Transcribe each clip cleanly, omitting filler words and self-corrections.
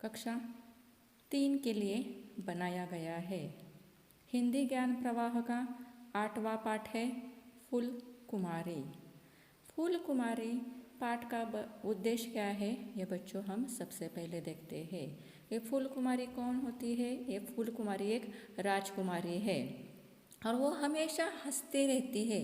कक्षा 3 के लिए बनाया गया है। हिंदी ज्ञान प्रवाह का 8वां पाठ है फूल कुमारी। फूल कुमारी पाठ का उद्देश्य क्या है ये बच्चों हम सबसे पहले देखते हैं। ये फूल कुमारी कौन होती है? ये फूल कुमारी एक राजकुमारी है और वो हमेशा हंसती रहती है।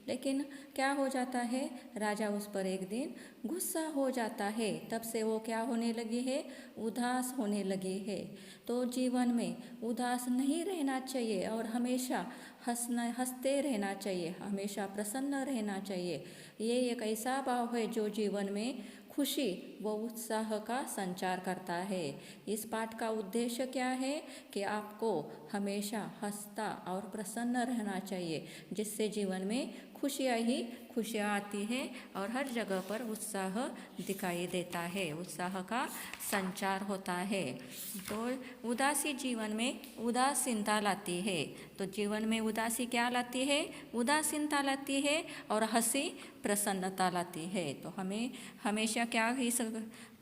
लेकिन क्या हो जाता है, राजा उस पर एक दिन गुस्सा हो जाता है। तब से वो क्या होने लगी है, उदास होने लगी है। तो जीवन में उदास नहीं रहना चाहिए और हमेशा हंसते रहना चाहिए, हमेशा प्रसन्न रहना चाहिए। ये एक ऐसा भाव है जो जीवन में खुशी व उत्साह का संचार करता है। इस पाठ का उद्देश्य क्या है कि आपको हमेशा हंसता और प्रसन्न रहना चाहिए, जिससे जीवन में खुशियाँ ही खुशियाँ आती है और हर जगह पर उत्साह दिखाई देता है, उत्साह का संचार होता है। तो उदासी जीवन में उदासीनता लाती है। तो जीवन में उदासी क्या लाती है? उदासीनता लाती है और हंसी प्रसन्नता लाती है। तो हमें हमेशा क्या इस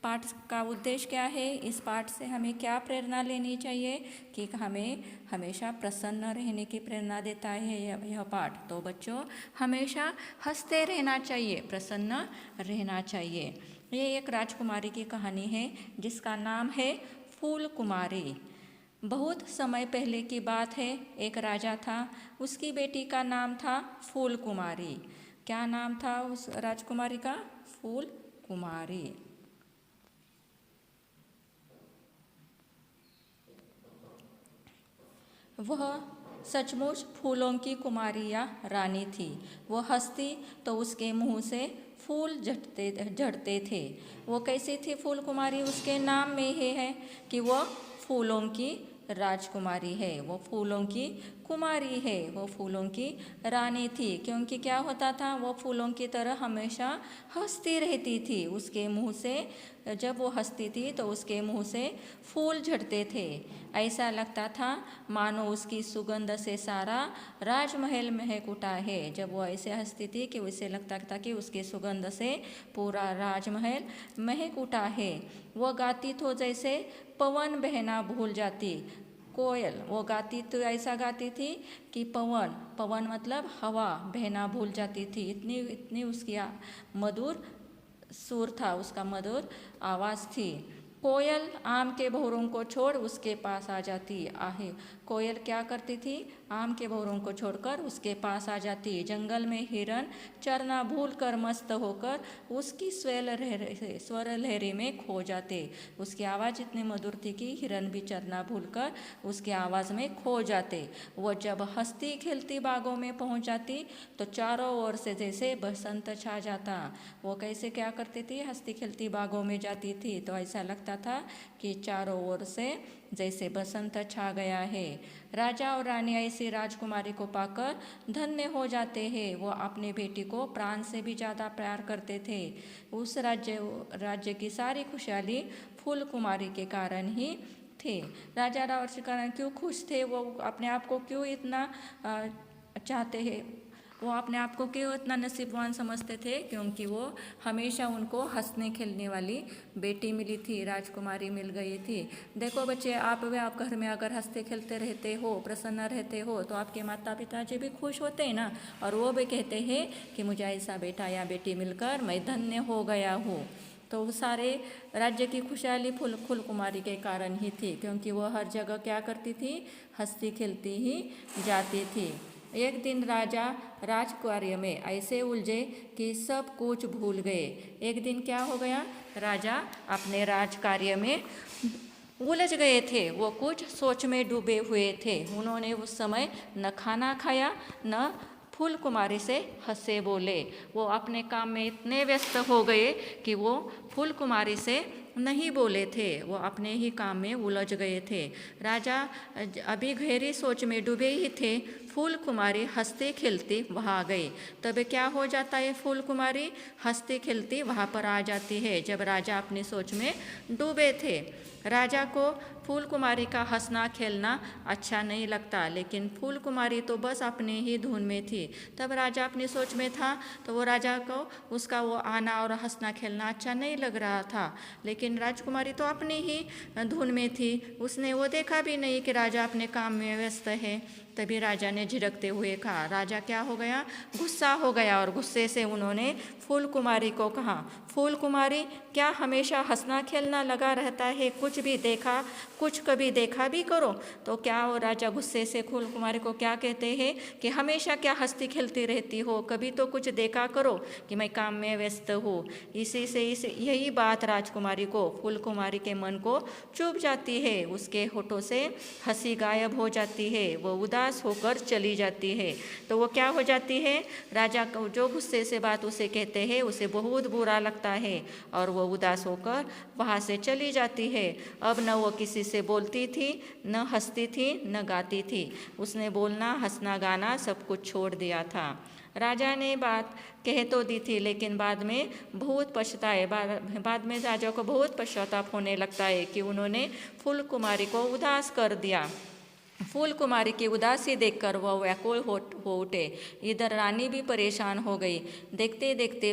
पाठ का उद्देश्य क्या है, इस पाठ से हमें क्या प्रेरणा लेनी चाहिए कि हमें हमेशा प्रसन्न रहने की प्रेरणा देता है यह पाठ। तो बच्चों हमेशा हंसते रहना चाहिए, प्रसन्न रहना चाहिए। ये एक राजकुमारी की कहानी है जिसका नाम है फूल कुमारी। बहुत समय पहले की बात है, एक राजा था, उसकी बेटी का नाम था फूल कुमारी। क्या नाम था उस राजकुमारी का? फूल कुमारी। वह सचमुच फूलों की कुमारी या रानी थी। वह हंसती तो उसके मुंह से फूल झड़ते थे। वो कैसी थी फूल कुमारी? उसके नाम में ही है कि वह फूलों की राजकुमारी है, वो फूलों की कुमारी है, वो फूलों की रानी थी। क्योंकि क्या होता था, वो फूलों की तरह हमेशा हंसती रहती थी। उसके मुंह से जब वो हंसती थी तो उसके मुंह से फूल झड़ते थे। ऐसा लगता था मानो उसकी सुगंध से सारा राजमहल महक उठा है। जब वो ऐसे हंसती थी कि उसे लगता था कि उसकी सुगंध से पूरा राजमहल महक उठा है। वो गाती तो जैसे पवन बहना भूल जाती। कोयल वो गाती तो ऐसा गाती थी कि पवन मतलब हवा बहना भूल जाती थी। इतनी उसकी मधुर सुर था, उसका मधुर आवाज़ थी। कोयल आम के भौरों को छोड़ उसके पास आ जाती। आहे कोयल क्या करती थी? आम के भौरों को छोड़कर उसके पास आ जाती। जंगल में हिरन चरना भूल कर मस्त होकर उसकी स्वर लहरी में खो जाते। उसकी आवाज़ इतनी मधुर थी कि हिरन भी चरना भूल कर उसकी आवाज़ में खो जाते। वो जब हंसती खेलती बागों में पहुंच जाती तो चारों ओर से जैसे बसंत छा जाता। वो कैसे क्या करती थी? हंसती खेलती बागों में जाती थी तो ऐसा लगता था कि चारों ओर से जैसे बसंत छा गया है। राजा और रानी ऐसी राजकुमारी को पाकर धन्य हो जाते हैं। वो अपनी बेटी को प्राण से भी ज़्यादा प्यार करते थे। उस राज्य की सारी खुशहाली फूल कुमारी के कारण ही थे। राजा रावर्ष कारण क्यों खुश थे? वो अपने आप को क्यों इतना चाहते हैं? वो अपने आप को क्यों इतना नसीबवान समझते थे? क्योंकि वो हमेशा उनको हंसने खेलने वाली बेटी मिली थी, राजकुमारी मिल गई थी। देखो बच्चे, आप घर में अगर हंसते खेलते रहते हो, प्रसन्न रहते हो तो आपके माता पिताजी भी खुश होते हैं ना, और वो भी कहते हैं कि मुझे ऐसा बेटा या बेटी मिलकर मैं धन्य हो गया हूँ। तो सारे राज्य की खुशहाली फूल कुमारी के कारण ही थी, क्योंकि वो हर जगह क्या करती थी? हंसती खेलती ही जाती थी। एक दिन राजा राजकार्य में ऐसे उलझे कि सब कुछ भूल गए। एक दिन क्या हो गया? राजा अपने राजकार्य में उलझ गए थे। वो कुछ सोच में डूबे हुए थे। उन्होंने उस समय न खाना खाया न फूल कुमारी से हंसे बोले। वो अपने काम में इतने व्यस्त हो गए कि वो फूल कुमारी से नहीं बोले थे। वो अपने ही काम में उलझ गए थे। राजा अभी गहरी सोच में डूबे ही थे। फूल कुमारी हंसती खेलती वहाँ गई। तब क्या हो जाता है? फूल कुमारी हंसती खेलती वहाँ पर आ जाती है जब राजा अपनी सोच में डूबे थे। राजा को फूल कुमारी का हंसना खेलना अच्छा नहीं लगता, लेकिन फूल कुमारी तो बस अपने ही धुन में थी। तब राजा अपनी सोच में था, तो वो राजा को उसका वो आना और हंसना खेलना अच्छा नहीं लग रहा था। लेकिन राजकुमारी तो अपनी ही धुन में थी, उसने वो देखा भी नहीं कि राजा अपने काम में व्यस्त है। तभी राजा ने झिड़कते हुए कहा, राजा क्या हो गया, गुस्सा हो गया और गुस्से से उन्होंने फूल कुमारी को कहा, फूल कुमारी क्या हमेशा हंसना खेलना लगा रहता है, कुछ कभी देखा भी करो। तो क्या वो राजा गुस्से से फूल कुमारी को क्या कहते हैं कि हमेशा क्या हंसती खेलती रहती हो, कभी तो कुछ देखा करो कि मैं काम में व्यस्त हूँ। यही बात राजकुमारी को, फूल कुमारी के मन को चुभ जाती है, उसके होठों से हंसी गायब हो जाती है, वो उदास होकर चली जाती है। तो वो क्या हो जाती है, राजा को जो गुस्से से बात उसे कहते हैं उसे बहुत बुरा लगता है और वो उदास होकर वहाँ से चली जाती है। अब न वो किसी से बोलती थी, न हंसती थी, न गाती थी। उसने बोलना हंसना गाना सब कुछ छोड़ दिया था। राजा ने बात कह तो दी थी, लेकिन बाद में बहुत पछताए। बाद में राजा को बहुत पश्चाताप होने लगता है कि उन्होंने फूल कुमारी को उदास कर दिया। फूल कुमारी की उदासी देखकर वह व्याकुल हो उठे। इधर रानी भी परेशान हो गई। देखते देखते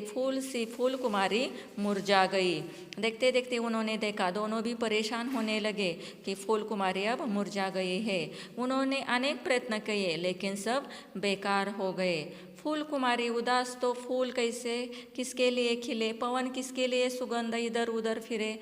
फूल कुमारी मुरझा गई। देखते देखते उन्होंने देखा, दोनों भी परेशान होने लगे कि फूल कुमारी अब मुरझा गई है। उन्होंने अनेक प्रयत्न किए, लेकिन सब बेकार हो गए। फूल कुमारी उदास, तो फूल कैसे किसके लिए खिले, पवन किसके लिए सुगंध इधर उधर फिरे,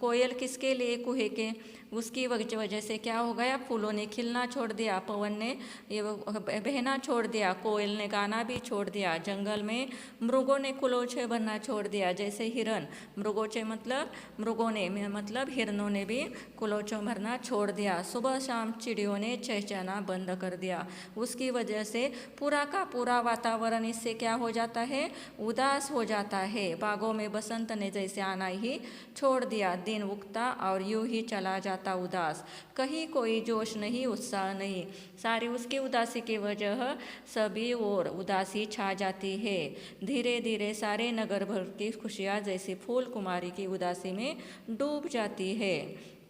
कोयल किसके लिए कुहे के। उसकी वजह से क्या हो गया, फूलों ने खिलना छोड़ दिया, पवन ने ये बहना छोड़ दिया, कोयल ने गाना भी छोड़ दिया, जंगल में मृगों ने कुलोचे बनना छोड़ दिया। जैसे हिरन, मृगोचे मतलब हिरनों ने भी कुलोचों भरना छोड़ दिया। सुबह शाम चिड़ियों ने चहचहाना बंद कर दिया। उसकी वजह से पूरा का पूरा वातावरण इससे क्या हो जाता है, उदास हो जाता है। बागों में बसंत ने जैसे आना ही छोड़ दिया, दिन उगता और यूं ही चला जाता उदास। कहीं कोई जोश नहीं, उत्साह नहीं, सारी उसकी उदासी की वजह सभी और उदासी छा जाती है। धीरे धीरे सारे नगर भर की खुशियाँ जैसे फूल कुमारी की उदासी में डूब जाती है।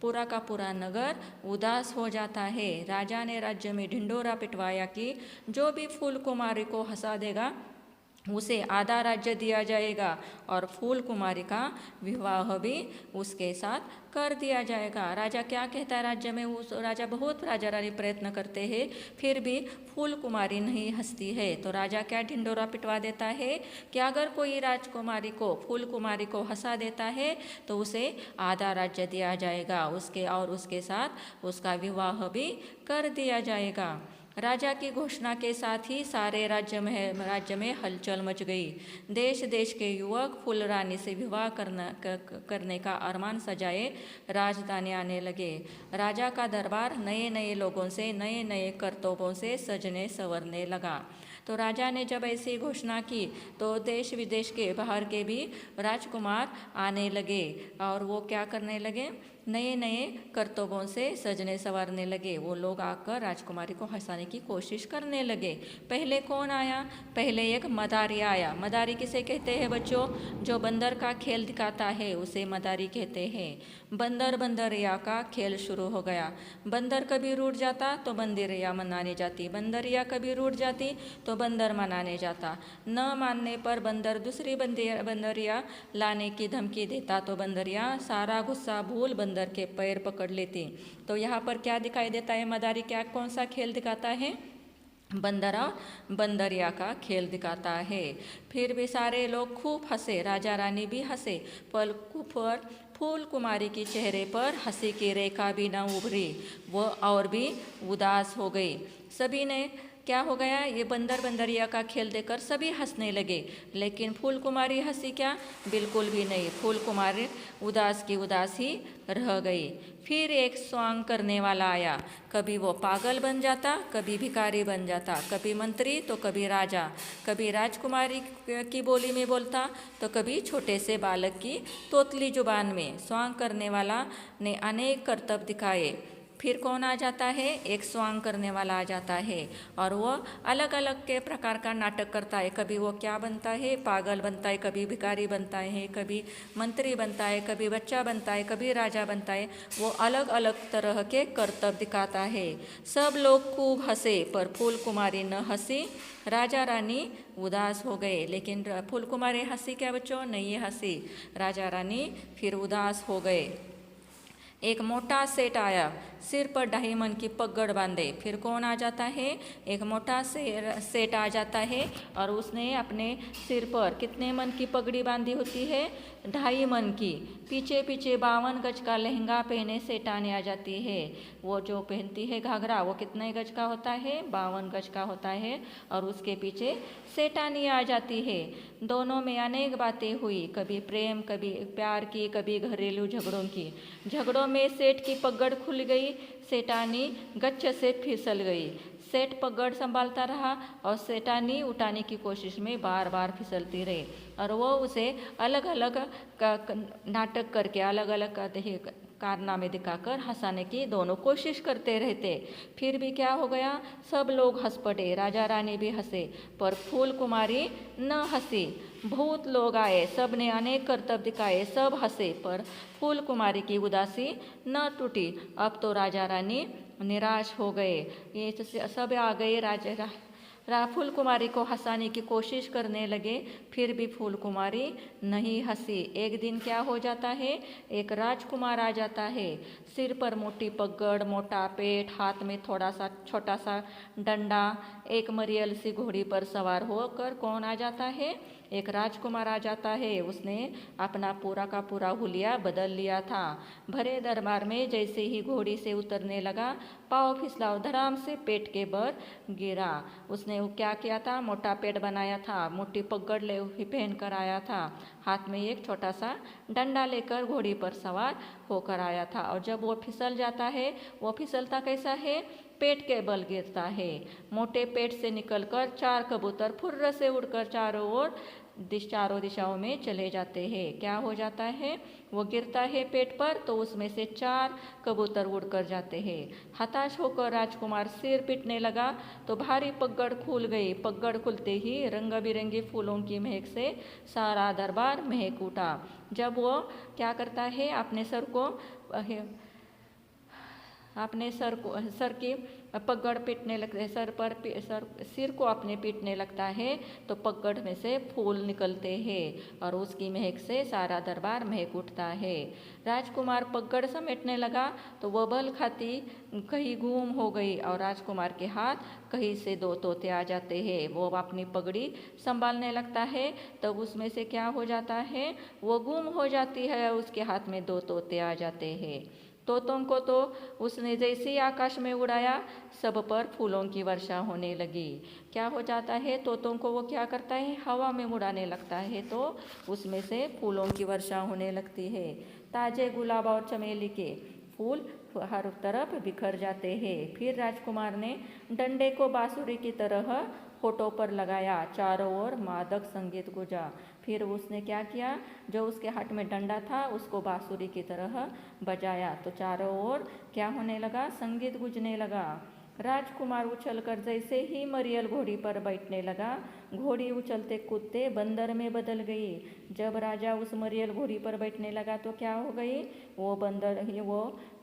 पूरा का पूरा नगर उदास हो जाता है। राजा ने राज्य में ढिंढोरा पिटवाया कि जो भी फूल कुमारी को हंसा देगा उसे आधा राज्य दिया जाएगा और फूल कुमारी का विवाह भी उसके साथ कर दिया जाएगा। राजा क्या कहता है, राज्य में राजा रानी प्रयत्न करते हैं, फिर भी फूल कुमारी नहीं हंसती है। तो राजा क्या ढिंडोरा पिटवा देता है कि अगर कोई फूल कुमारी को हंसा देता है तो उसे आधा राज्य दिया जाएगा, उसके साथ उसका विवाह भी कर दिया जाएगा। राजा की घोषणा के साथ ही सारे राज्य में हलचल मच गई। देश देश के युवक फूल रानी से विवाह करने का अरमान सजाए राजधानी आने लगे। राजा का दरबार नए नए लोगों से, नए नए करतूतों से सजने संवरने लगा। तो राजा ने जब ऐसी घोषणा की तो देश विदेश के बाहर के भी राजकुमार आने लगे और वो क्या करने लगे, नए नए करतूतों से सजने संवारने लगे। वो लोग आकर राजकुमारी को हंसाने की कोशिश करने लगे। पहले कौन आया, पहले एक मदारी आया। मदारी किसे कहते हैं बच्चों, जो बंदर का खेल दिखाता है उसे मदारी कहते हैं। बंदर बंदरिया का खेल शुरू हो गया। बंदर कभी रूठ जाता तो बंदरिया मनाने जाती, बंदरिया कभी रूठ जाती तो बंदर मनाने जाता। न मानने पर बंदर दूसरी बंदरिया लाने की धमकी देता तो बंदरिया सारा गुस्सा भूल बंदर के पैर पकड़ लेती। तो यहाँ पर क्या दिखाई देता है, मदारी क्या कौन सा खेल दिखाता है, बंदरिया का खेल दिखाता है। फिर भी सारे लोग खूब हंसे, राजा रानी भी हंसे, पर फूल कुमारी के चेहरे पर हंसी की रेखा भी न उभरी, वो और भी उदास हो गई। सभी ने क्या हो गया, ये बंदरिया का खेल देखकर सभी हंसने लगे, लेकिन फूल कुमारी हंसी क्या, बिल्कुल भी नहीं। फूल कुमारी उदास की उदास ही रह गई। फिर एक स्वांग करने वाला आया। कभी वो पागल बन जाता, कभी भिखारी बन जाता, कभी मंत्री तो कभी राजा, कभी राजकुमारी की बोली में बोलता तो कभी छोटे से बालक की तोतली जुबान में। स्वांग करने वाला ने अनेक करतब दिखाए, फिर कौन आ जाता है, एक स्वांग करने वाला आ जाता है और वो अलग अलग के प्रकार का नाटक करता है। कभी वो क्या बनता है, पागल बनता है, कभी भिखारी बनता है, कभी मंत्री बनता है, कभी बच्चा बनता है, कभी राजा बनता है। वो अलग अलग तरह के करतब दिखाता है। सब लोग खूब हंसे पर फूल कुमारी न हंसी। राजा रानी उदास हो गए, लेकिन फूल कुमारी हंसी क्या बच्चों, नहीं हंसी। राजा रानी फिर उदास हो गए। एक मोटा सेठ आया, सिर पर 2.5 मन की पगड़ बांधे। फिर कौन आ जाता है, एक मोटा सेठ आ जाता है और उसने अपने सिर पर कितने मन की पगड़ी बांधी होती है, 2.5 मन की। पीछे पीछे 52 गज का लहंगा पहने सेठानी आ जाती है। वो जो पहनती है घाघरा, वो कितने गज का होता है, 52 गज का होता है और उसके पीछे सेठानी आ जाती है। दोनों में अनेक बातें हुई, कभी प्रेम, कभी प्यार की, कभी घरेलू झगड़ों की। झगड़ों में सेठ की पगड़ खुल गई, सेठानी गच्छ से फिसल गई। सेठ पगड़ संभालता रहा और सेठानी उठाने की कोशिश में बार बार फिसलती रही और वो उसे अलग अलग नाटक करके, अलग अलग कारनामे दिखाकर हंसाने की दोनों कोशिश करते रहते। फिर भी क्या हो गया, सब लोग हंस पड़े, राजा रानी भी हंसे पर फूल कुमारी न हंसी। बहुत लोग आए, सब ने अनेक करतब दिखाए, सब हंसे पर फूल कुमारी की उदासी न टूटी। अब तो राजा रानी निराश हो गए। ये तो सब आ गए, फूल कुमारी को हंसाने की कोशिश करने लगे, फिर भी फूल कुमारी नहीं हंसी। एक दिन क्या हो जाता है, एक राजकुमार आ जाता है, सिर पर मोटी पगड़, मोटा पेट, हाथ में थोड़ा सा छोटा सा डंडा, एक मरियल सी घोड़ी पर सवार होकर कौन आ जाता है, एक राजकुमार आ जाता है। उसने अपना पूरा का पूरा हुलिया बदल लिया था। भरे दरबार में जैसे ही घोड़ी से उतरने लगा, पाँव फिसला, धड़ाम से पेट के बल गिरा। उसने क्या किया था, मोटा पेट बनाया था, मोटी पगड़ ले पहन कर आया था, हाथ में एक छोटा सा डंडा लेकर घोड़ी पर सवार होकर आया था। और जब वो फिसल जाता है, वो फिसलता कैसा है, पेट के बल गिरता है। मोटे पेट से निकलकर 4 कबूतर फुर्र से उड़कर चारों दिशाओं में चले जाते हैं। क्या हो जाता है, वो गिरता है पेट पर तो उसमें से 4 कबूतर उड़कर जाते हैं। हताश होकर राजकुमार सिर पीटने लगा तो भारी पगड़ खुल गई। पगड़ खुलते ही रंग बिरंगे फूलों की महक से सारा दरबार महक उठा। जब वो क्या करता है, अपने सर की पगड़ पीटने लगते हैं, सिर को अपने पीटने लगता है तो पगड़ में से फूल निकलते हैं और उसकी महक से सारा दरबार महक उठता है। राजकुमार पगड़ समेटने लगा तो वह बल खाती कहीं गुम हो गई और राजकुमार के हाथ कहीं से 2 तोते आ जाते हैं। वो अपनी पगड़ी संभालने लगता है तब उसमें से क्या हो जाता है, वो गुम हो जाती है, उसके हाथ में 2 तोते आ जाते हैं। तोतों को तो उसने जैसे ही आकाश में उड़ाया, सब पर फूलों की वर्षा होने लगी। क्या हो जाता है, तोतों को वो क्या करता है, हवा में उड़ाने लगता है तो उसमें से फूलों की वर्षा होने लगती है। ताजे गुलाब और चमेली के फूल हर तरफ बिखर जाते हैं। फिर राजकुमार ने डंडे को बांसुरी की तरह होठों पर लगाया, चारों ओर मादक संगीत गूंजा। फिर उसने क्या किया, जो उसके हाथ में डंडा था उसको बांसुरी की तरह बजाया तो चारों ओर क्या होने लगा, संगीत गूंजने लगा। राजकुमार उछलकर जैसे ही मरियल घोड़ी पर बैठने लगा, घोड़ी उछलते कूदते बंदर में बदल गई। जब राजा उस मरियल घोड़ी पर बैठने लगा तो क्या हो गई, वो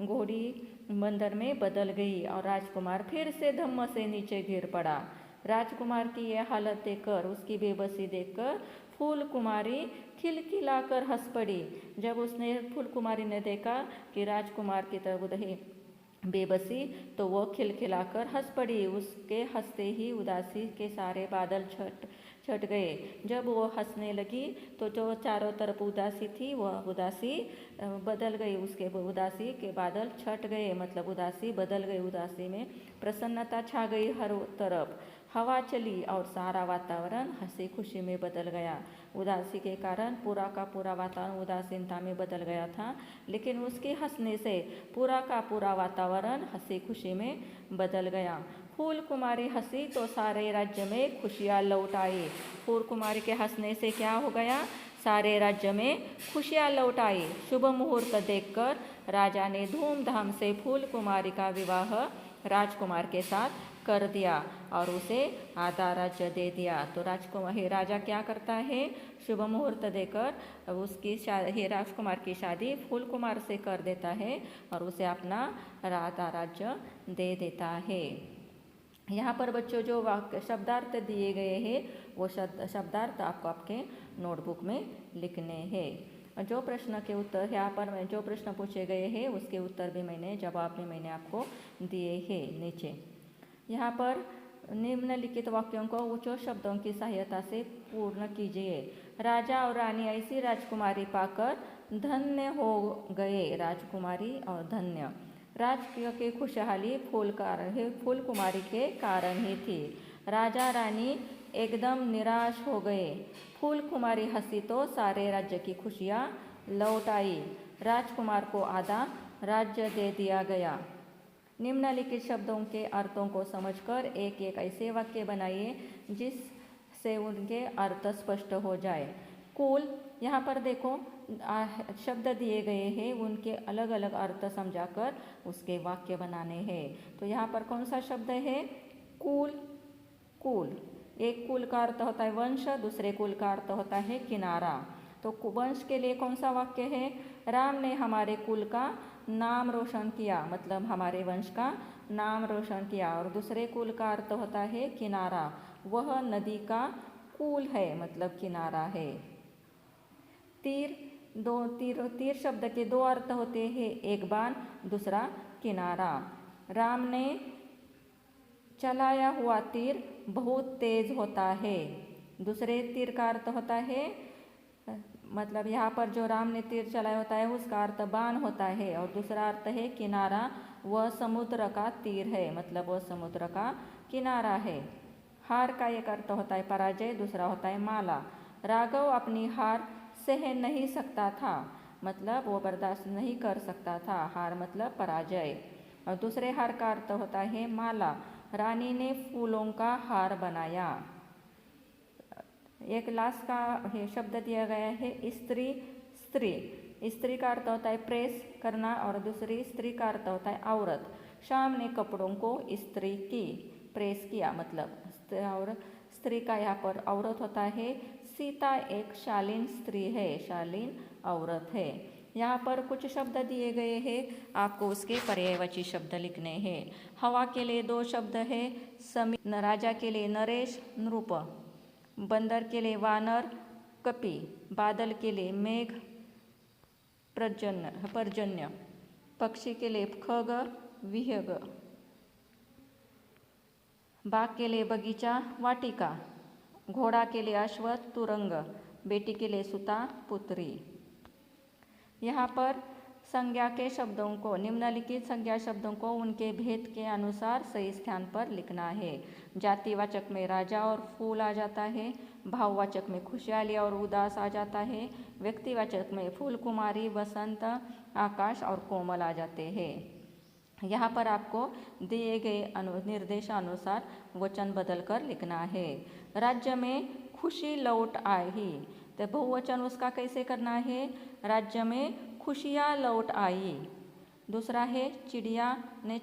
घोड़ी बंदर में बदल गई और राजकुमार फिर से धम्म से नीचे गिर पड़ा। राजकुमार की यह हालत देखकर, उसकी बेबसी देखकर फूल कुमारी खिलखिलाकर हंस पड़ी। जब उसने फूल कुमारी ने देखा कि राजकुमार की तरफ बेबसी तो वो खिलखिलाकर हंस पड़ी। उसके हंसते ही उदासी के सारे बादल छट गए। जब वो हंसने लगी तो जो चारों तरफ उदासी थी वह उदासी बदल गई, उसके उदासी के बादल छट गए, मतलब उदासी बदल गई। उदासी में प्रसन्नता छा गई हर तरफ। हवा चली और सारा वातावरण हंसी खुशी में बदल गया। उदासी के कारण पूरा का पूरा वातावरण उदासीनता में बदल गया था, लेकिन उसके हंसने से पूरा का पूरा वातावरण हंसी खुशी में बदल गया। फूल कुमारी हंसी तो सारे राज्य में खुशियाँ लौट आई। फूल कुमारी के हंसने से क्या हो गया, सारे राज्य में खुशियाँ लौट आई। शुभ मुहूर्त देखकर राजा ने धूमधाम से फूल कुमारी का विवाह राजकुमार के साथ कर दिया और उसे आधा राज्य दे दिया। तो राजा क्या करता है, शुभ मुहूर्त देकर उसकी राजकुमार की शादी फूल कुमार से कर देता है और उसे अपना आधा राज्य दे देता है। यहाँ पर बच्चों जो वाक्य शब्दार्थ दिए गए हैं वो शब्दार्थ आपको आपके नोटबुक में लिखने हैं। जो प्रश्न के उत्तर यहाँ पर जो प्रश्न पूछे गए हैं उसके उत्तर भी जवाब भी मैंने आपको दिए हैं नीचे। यहाँ पर निम्नलिखित वाक्यों को उच्च शब्दों की सहायता से पूर्ण कीजिए। राजा और रानी ऐसी राजकुमारी पाकर धन्य हो गए। राजकुमारी और धन्य। राज्य की खुशहाली फूल कुमारी के कारण ही थी। राजा रानी एकदम निराश हो गए। फूल कुमारी हंसी तो सारे राज्य की खुशियाँ लौट आई। राजकुमार को आधा राज्य दे दिया गया। निम्नलिखित शब्दों के अर्थों को समझकर एक एक ऐसे वाक्य बनाइए जिससे उनके अर्थ स्पष्ट हो जाए। कुल, यहाँ पर देखो शब्द दिए गए हैं, उनके अलग अलग अर्थ समझाकर उसके वाक्य बनाने हैं। तो यहाँ पर कौन सा शब्द है, कुल। कुल, एक कुल का अर्थ होता है वंश, दूसरे कुल का अर्थ होता है किनारा। तो वंश के लिए कौन सा वाक्य है, राम ने हमारे कुल का नाम रोशन किया, मतलब हमारे वंश का नाम रोशन किया। और दूसरे कुल का अर्थ होता है किनारा, वह नदी का कुल है, मतलब किनारा है। तीर शब्द के दो अर्थ होते हैं, एक बाण, दूसरा किनारा। राम ने चलाया हुआ तीर बहुत तेज होता है। दूसरे तीर का अर्थ होता है, मतलब यहाँ पर जो राम ने तीर चलाया होता है उसका अर्थ बाण होता है। और दूसरा अर्थ है किनारा, वह समुद्र का तीर है, मतलब वह समुद्र का किनारा है। हार का एक अर्थ होता है पराजय, दूसरा होता है माला। राघव अपनी हार सह नहीं सकता था, मतलब वो बर्दाश्त नहीं कर सकता था। हार मतलब पराजय। और दूसरे हार का अर्थ होता है माला। रानी ने फूलों का हार बनाया। एक लास्ट का शब्द दिया गया है स्त्री। स्त्री का अर्थ होता है प्रेस करना और दूसरी स्त्री का अर्थ होता है औरत। शाम ने कपड़ों को इस्त्री की, प्रेस किया मतलब। और स्त्री का यहाँ पर औरत होता है। सीता एक शालीन स्त्री है, शालीन औरत है। यहाँ पर कुछ शब्द दिए गए हैं, आपको उसके पर्यायवाची शब्द लिखने हैं। हवा के लिए दो शब्द है, समीर। राजा के लिए नरेश, नृप। बंदर के लिए वानर, कपि। बादल के लिए मेघ, पर्जन्य। पक्षी के लिए खग, विहग। बाग के लिए बगीचा, वाटिका। घोड़ा के लिए अश्व, तुरंग। बेटी के लिए सुता, पुत्री। यहाँ पर संज्ञा के शब्दों को, निम्नलिखित संज्ञा शब्दों को उनके भेद के अनुसार सही स्थान पर लिखना है। जातिवाचक में राजा और फूल आ जाता है। भाववाचक में खुशहाली और उदास आ जाता है। व्यक्तिवाचक में फूल कुमारी, वसंत, आकाश और कोमल आ जाते हैं। यहाँ पर आपको दिए गए निर्देशानुसार वचन बदलकर लिखना है। राज्य में खुशी लौट आई, तो बहुवचन उसका कैसे करना है, राज्य में खुशियाँ लौट आई। दूसरा है चिड़िया ने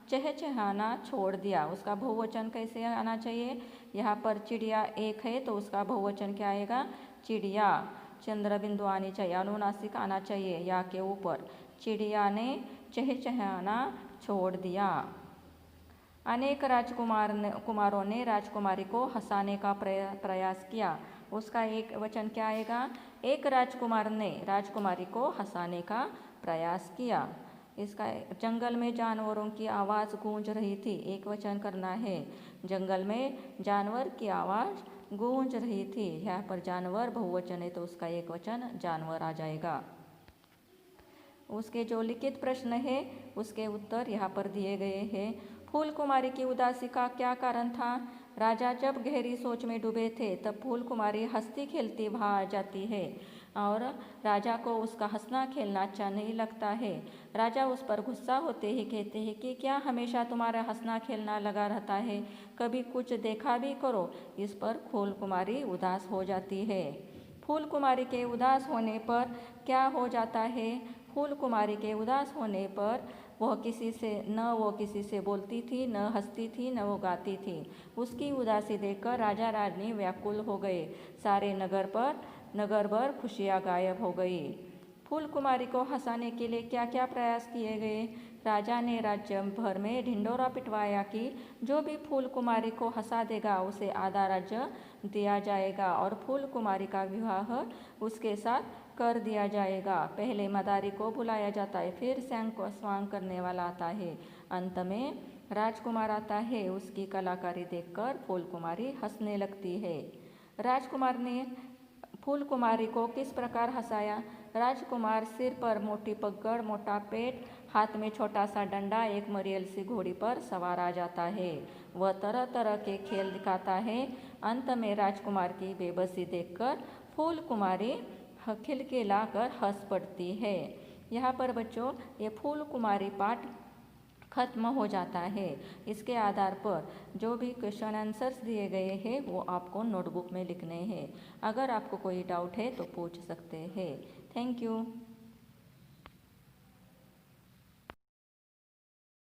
चहचहाना छोड़ दिया, उसका बहुवचन कैसे आना चाहिए। यहाँ पर चिड़िया एक है तो उसका बहुवचन क्या आएगा, चिड़िया। चंद्र बिंदु आनी चाहिए, अनुनासिक आना चाहिए या के ऊपर। चिड़िया ने चहचहाना छोड़ दिया। अनेक कुमारों ने राजकुमारी को हंसाने का प्रयास किया, उसका एक वचन क्या आएगा, एक राजकुमार ने राजकुमारी को हंसाने का प्रयास किया। इसका जंगल में जानवरों की आवाज़ गूंज रही थी, एक वचन करना है। जंगल में जानवर की आवाज़ गूंज रही थी, यहाँ पर जानवर बहुवचन है तो उसका एक वचन जानवर आ जाएगा। उसके जो लिखित प्रश्न है उसके उत्तर यहाँ पर दिए गए हैं। फूल कुमारी की उदासी का क्या कारण था। राजा जब गहरी सोच में डूबे थे तब फूल कुमारी हंसती खेलती वहाँ आ जाती है और राजा को उसका हंसना खेलना अच्छा नहीं लगता है। राजा उस पर गुस्सा होते ही कहते हैं कि क्या हमेशा तुम्हारा हंसना खेलना लगा रहता है, कभी कुछ देखा भी करो। इस पर फूल कुमारी उदास हो जाती है। फूल कुमारी के उदास होने पर क्या हो जाता है? फूल कुमारी के उदास होने पर वो किसी से बोलती थी, न हंसती थी, न वो गाती थी। उसकी उदासी देखकर राजा रानी व्याकुल हो गए। सारे नगर भर खुशियाँ गायब हो गई। फूल कुमारी को हंसाने के लिए क्या क्या प्रयास किए गए? राजा ने राज्य भर में ढिंढोरा पिटवाया कि जो भी फूल कुमारी को हंसा देगा उसे आधा राज्य दिया जाएगा और फूल कुमारी का विवाह उसके साथ कर दिया जाएगा। पहले मदारी को बुलाया जाता है, फिर सैंग को स्वांग करने वाला आता है, अंत में राजकुमार आता है। उसकी कलाकारी देखकर फूल कुमारी हंसने लगती है। राजकुमार ने फूल कुमारी को किस प्रकार हंसाया? राजकुमार सिर पर मोटी पगड़, मोटा पेट, हाथ में छोटा सा डंडा, एक मरियल सी घोड़ी पर सवार आ जाता है। वह तरह तरह के खेल दिखाता है। अंत में राजकुमार की बेबसी देखकर फूल कुमारी खिलखिला कर हंस पड़ती है। यहाँ पर बच्चों ये फूल कुमारी पाठ खत्म हो जाता है। इसके आधार पर जो भी क्वेश्चन आंसर्स दिए गए हैं वो आपको नोटबुक में लिखने हैं। अगर आपको कोई डाउट है तो पूछ सकते हैं। Thank you.